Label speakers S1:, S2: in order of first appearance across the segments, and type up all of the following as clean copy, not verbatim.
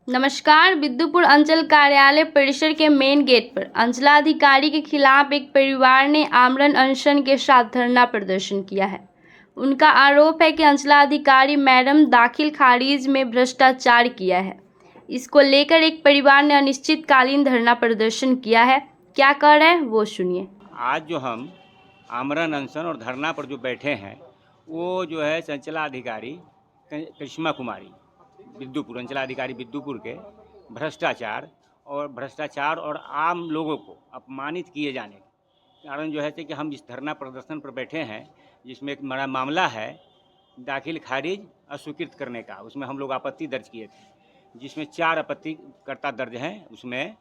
S1: नमस्कार। बिद्दुपुर अंचल कार्यालय परिसर के मेन गेट पर अंचलाधिकारी के खिलाफ एक परिवार ने आमरण अनशन के साथ धरना प्रदर्शन किया है। उनका आरोप है कि अंचलाधिकारी मैडम दाखिल खारिज में भ्रष्टाचार किया है। इसको लेकर एक परिवार ने अनिश्चितकालीन धरना प्रदर्शन किया है। क्या कह रहे हैं वो सुनिए।
S2: आज जो हम आमरण अनशन और धरना पर जो बैठे हैं वो जो है अंचलाधिकारी करिश्मा कुमारी बिद्दुपुर अंचलाधिकारी बिद्दुपुर के भ्रष्टाचार और आम लोगों को अपमानित किए जाने के कारण जो है कि हम इस धरना प्रदर्शन पर बैठे हैं, जिसमें एक बड़ा मामला है दाखिल खारिज अस्वीकृत करने का। उसमें हम लोग आपत्ति दर्ज किए थे, जिसमें 4 आपत्तिकर्ता दर्ज हैं। उसमें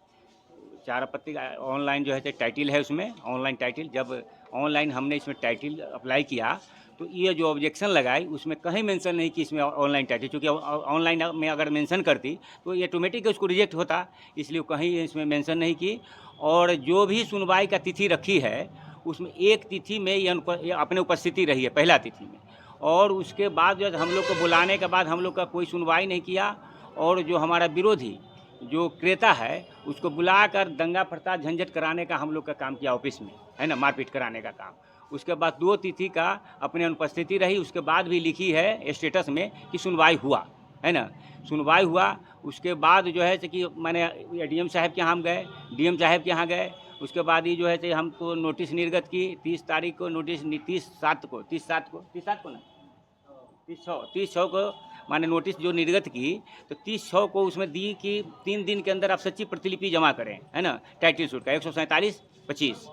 S2: 4 आपत्ति ऑनलाइन जो है टाइटिल है, उसमें ऑनलाइन टाइटिल। जब ऑनलाइन हमने इसमें टाइटिल अप्लाई किया तो ये जो ऑब्जेक्शन लगाई उसमें कहीं मेंशन नहीं कि इसमें ऑनलाइन टाइटिल, क्योंकि ऑनलाइन में अगर मेंशन करती तो ये ऑटोमेटिक उसको रिजेक्ट होता, इसलिए कहीं इसमें मेंशन नहीं की। और जो भी सुनवाई का तिथि रखी है उसमें एक तिथि में ये अपने उपस्थिति रही है, पहला तिथि में। और उसके बाद जो हम लोग को बुलाने के बाद हम लोग का कोई सुनवाई नहीं किया। और जो हमारा विरोधी जो क्रेता है उसको बुलाकर दंगा फसाद झंझट कराने का हम लोग का काम किया ऑफिस में, है ना, मारपीट कराने का काम। उसके बाद 2 तिथि का अपने अनुपस्थिति रही। उसके बाद भी लिखी है स्टेटस में कि सुनवाई हुआ, है ना, सुनवाई हुआ। उसके बाद जो है कि मैंने डीएम साहब के यहाँ हम गए, डीएम साहब के यहाँ गए। उसके बाद ही जो है कि हमको नोटिस निर्गत की 30 तारीख को, नोटिस 30/6 को माने नोटिस जो निर्गत की, तो 30/6 को उसमें दी कि 3 दिन के अंदर आप सच्ची प्रतिलिपि जमा करें, है ना, टाइटिल सूट का 147/25,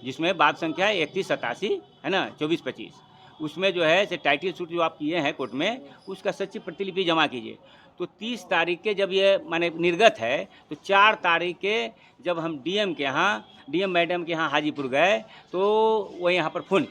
S2: जिसमें बात संख्या 3187, है ना, 24/25। उसमें जो है टाइटिल सूट जो आप किए हैं कोर्ट में, उसका सच्ची प्रतिलिपि जमा कीजिए। तो 30 तारीख के जब ये माने निर्गत है, तो 4 तारीख के जब हम डीएम मैडम के यहाँ हाजीपुर गए, तो वो यहाँ पर फ़ोन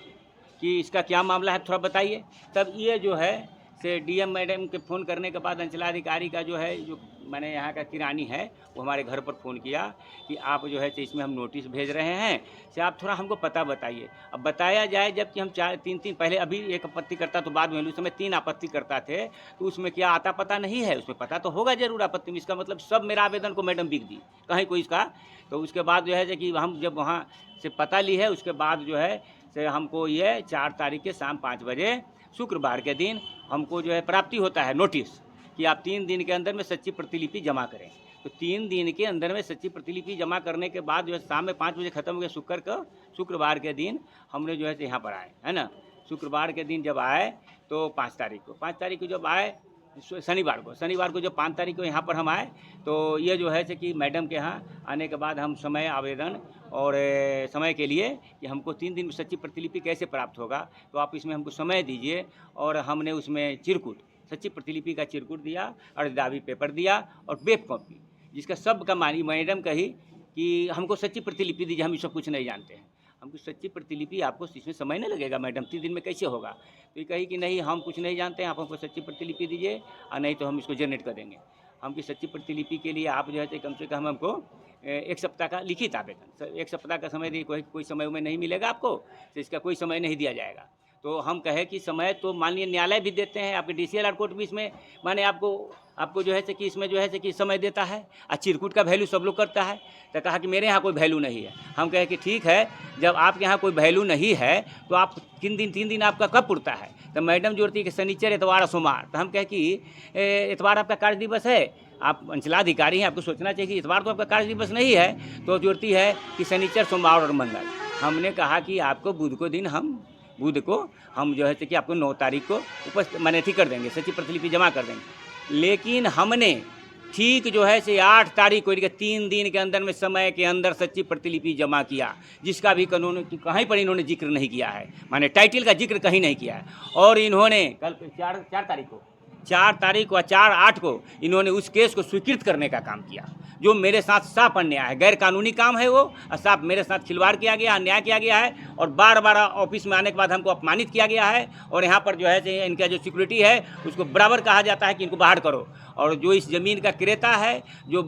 S2: कि इसका क्या मामला है, थोड़ा बताइए। तब ये जो है से डीएम मैडम के फ़ोन करने के बाद अंचलाधिकारी का जो है, जो मैंने यहाँ का किरानी है, वो हमारे घर पर फ़ोन किया कि आप जो है इसमें हम नोटिस भेज रहे हैं, से आप थोड़ा हमको पता बताइए। अब बताया जाए, जबकि हम 3 पहले अभी एक आपत्तिकर्ता तो बाद में, उस समय 3 आपत्तिकर्ता थे, तो उसमें क्या आता पता नहीं है, उसमें पता तो होगा जरूर आपत्ति में। इसका मतलब सब मेरा आवेदन को मैडम बिक दी कहीं कोई इसका। तो उसके बाद जो है कि हम जब वहाँ से पता ली है, उसके बाद जो है से हमको ये 4 तारीख के शाम 5 बजे शुक्रवार के दिन हमको जो है प्राप्ति होता है नोटिस कि आप 3 दिन के अंदर में सच्ची प्रतिलिपि जमा करें। तो 3 दिन के अंदर में सच्ची प्रतिलिपि जमा करने के बाद जो है शाम में 5 बजे ख़त्म हो गया शुक्रवार के दिन हमने जो है यहाँ पर आए, है ना। शुक्रवार के दिन जब आए तो 5 तारीख को जब आए, शनिवार को जब 5 तारीख को यहाँ पर हम आए, तो ये जो है कि मैडम के यहाँ आने के बाद हम समय आवेदन और समय के लिए कि हमको 3 दिन में सच्ची प्रतिलिपि कैसे प्राप्त होगा, तो आप इसमें हमको समय दीजिए। और हमने उसमें चिरकुट, सच्ची प्रतिलिपि का चिरकुट दिया, अर्जदावी पेपर दिया और वेब कॉपी, जिसका सब का मानी मैडम कही कि हमको सच्ची प्रतिलिपि दीजिए, हम ये सब कुछ नहीं जानते हैं, हमको सच्ची प्रतिलिपि, आपको इसमें समय नहीं लगेगा मैडम, 3 दिन में कैसे होगा। तो ये कही कि नहीं, हम कुछ नहीं जानते हैं, आप हमको सच्ची प्रतिलिपि दीजिए और नहीं तो हम इसको जनरेट कर देंगे। हमकी सच्ची प्रतिलिपि के लिए आप जो है कम से कम हमको 1 सप्ताह का लिखित आवेदन, 1 सप्ताह का समय दिए, कोई समय में नहीं मिलेगा आपको, तो इसका कोई समय नहीं दिया जाएगा। तो हम कहे कि समय तो माननीय न्यायालय भी देते हैं, आपके DCLR कोर्ट भी इसमें माने आपको जो है कि इसमें जो है कि समय देता है, और चिरकुट का वैल्यू सब लोग करता है। तो कहा कि मेरे यहाँ कोई वैल्यू नहीं है। हम कहे कि ठीक है, जब आपके यहाँ कोई वैल्यू नहीं है तो आप 3 दिन आपका कब पुरता है। तो मैडम जोड़ती है कि शनिचर, इतवार, सोमवार। तो हम कहे कि इतवार आपका कार्य दिवस है, आप अंचलाधिकारी हैं, आपको सोचना चाहिए कि इतवार तो आपका कार्य दिवस नहीं है। तो जोड़ती है कि शनिचर, सोमवार और मंगल। हमने कहा कि आपको बुध को हम जो है कि आपको 9 तारीख को माने ठीक कर देंगे, सच्ची प्रतिलिपि जमा कर देंगे। लेकिन हमने ठीक जो है 8 तारीख को 3 दिन के अंदर में समय के अंदर सच्ची प्रतिलिपि जमा किया, जिसका भी कानून कहीं पर इन्होंने जिक्र नहीं किया है, माने टाइटिल का जिक्र कहीं नहीं किया है। और इन्होंने कल 4 तारीख को 4/8 को इन्होंने उस केस को स्वीकृत करने का काम किया, जो मेरे साथ साफ अन्याय है, गैर कानूनी काम है वो, और साफ मेरे साथ खिलवाड़ किया गया, अन्याय किया गया है। और बार ऑफिस में आने के बाद हमको अपमानित किया गया है। और यहाँ पर जो है इनका जो सिक्योरिटी है उसको बराबर कहा जाता है कि इनको बाहर करो। और जो इस ज़मीन का क्रेता है, जो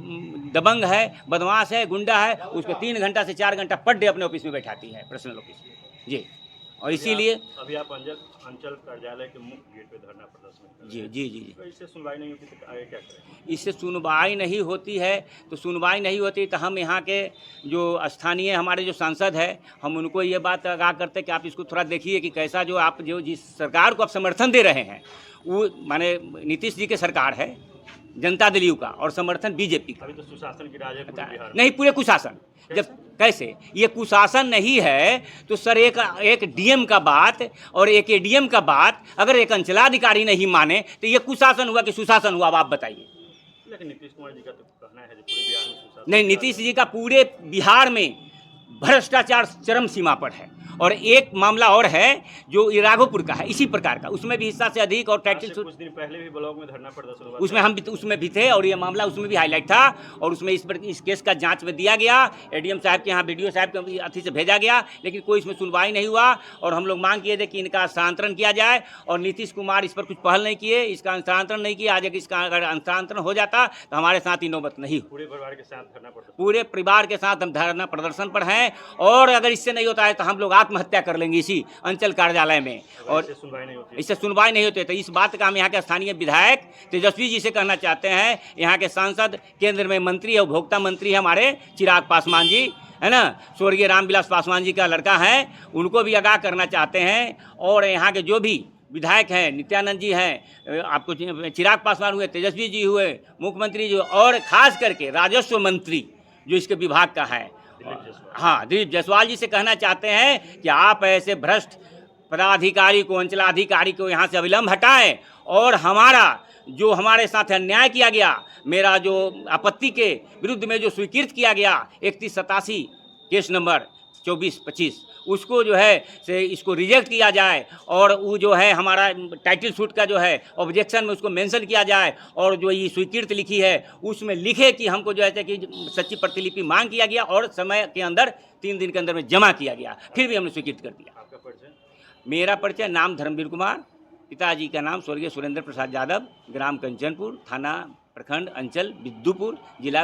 S2: दबंग है, बदमाश है, गुंडा है, उसको 3 घंटा से 4 घंटा पर डे अपने ऑफिस में बैठाती है, पर्सनल ऑफिस में। जी। और इसीलिए
S3: अभी आप अंचल कार्यालय के मुख्य गेट पे धरना प्रदर्शन कर रहे
S2: जी
S3: हैं।
S2: जी जी जी
S3: तो इससे सुनवाई नहीं होती तो आगे क्या करें?
S2: इससे सुनवाई नहीं होती है तो सुनवाई नहीं होती तो हम यहाँ के जो स्थानीय हमारे जो सांसद है हम उनको ये बात आगाह करते कि आप इसको थोड़ा देखिए कि कैसा जो आप जो जिस सरकार को आप समर्थन दे रहे हैं वो माने नीतीश जी के सरकार है, जनता दल यू का, और समर्थन बीजेपी का।
S3: अभी तो सुशासन की राज है पूरे बिहार में।
S2: नहीं, पूरे कुशासन। जब कैसे ये कुशासन नहीं है तो सर एक डीएम का बात और एक एडीएम का बात अगर एक अंचलाधिकारी नहीं माने तो ये कुशासन हुआ कि सुशासन हुआ? अब आप बताइए।
S3: लेकिन नीतीश कुमार जी का तो कहना है कि पूरे बिहार में सुशासन
S2: नहीं, नीतीश जी का पूरे बिहार में भ्रष्टाचार चरम सीमा पर है। और एक मामला और है जो राघोपुर का है, इसी प्रकार का, उसमें भी हिस्सा से अधिक और
S3: आज
S2: टाइटल
S3: से कुछ दिन पहले भी ब्लॉक में धरना प्रदर्शन हुआ।
S2: उसमें हम भी उसमें भी थे और ये मामला उसमें भी हाईलाइट था और उसमें इस केस का जांच में दिया गया, एडीएम साहब के यहाँ बीडीओ साहब के अथी से भेजा गया, लेकिन कोई इसमें सुनवाई नहीं हुआ। और हम लोग मांग किए थे कि इनका स्थानांतरण किया जाए और नीतीश कुमार इस पर कुछ पहल नहीं किए, इसका स्थानांतरण नहीं किया। आज अगर इसका अगर स्थानांतरण हो जाता तो हमारे साथ ही नौबत नहीं।
S3: पूरे परिवार के साथ धरना प्रदर्शन।
S2: पूरे परिवार के साथ हम धरना प्रदर्शन पर हैं और अगर इससे नहीं होता है तो हम लोग आत्महत्या कर लेंगे इसी अंचल कार्यालय में। और
S3: इससे सुनवाई नहीं होती।
S2: इससे सुनवाई नहीं होती। तो इस बात का हम यहाँ के स्थानीय विधायक तेजस्वी जी से कहना चाहते हैं, यहाँ के सांसद, केंद्र में मंत्री और उपभोक्ता मंत्री हमारे चिराग पासवान जी है ना, स्वर्गीय रामविलास पासवान जी का लड़का है, उनको भी आगाह करना चाहते हैं। और यहाँ के जो भी विधायक हैं, नित्यानंद जी हैं, आपको चिराग पासवान हुए, तेजस्वी जी हुए, मुख्यमंत्री जी, और खास करके राजस्व मंत्री जो इसके विभाग का है, हाँ, दिलीप जायसवाल जी से कहना चाहते हैं कि आप ऐसे भ्रष्ट पदाधिकारी को, अंचलाधिकारी को यहाँ से अविलंब हटाएं और हमारा जो हमारे साथ अन्याय किया गया, मेरा जो आपत्ति के विरुद्ध में जो स्वीकृत किया गया 3187 केस नंबर 2425, उसको जो है से इसको रिजेक्ट किया जाए और वो जो है हमारा टाइटल सूट का जो है ऑब्जेक्शन में उसको मेंशन किया जाए और जो ये स्वीकृत लिखी है उसमें लिखे कि हमको जो है कि सच्ची प्रतिलिपि मांग किया गया और समय के अंदर 3 दिन के अंदर में जमा किया गया, फिर भी हमने स्वीकृत कर दिया।
S3: आपका परिचय?
S2: मेरा परिचय, नाम धर्मवीर कुमार, पिताजी का नाम स्वर्गीय सुरेंद्र प्रसाद यादव, ग्राम कंचनपुर, थाना प्रखंड अंचल विद्युपुर, जिला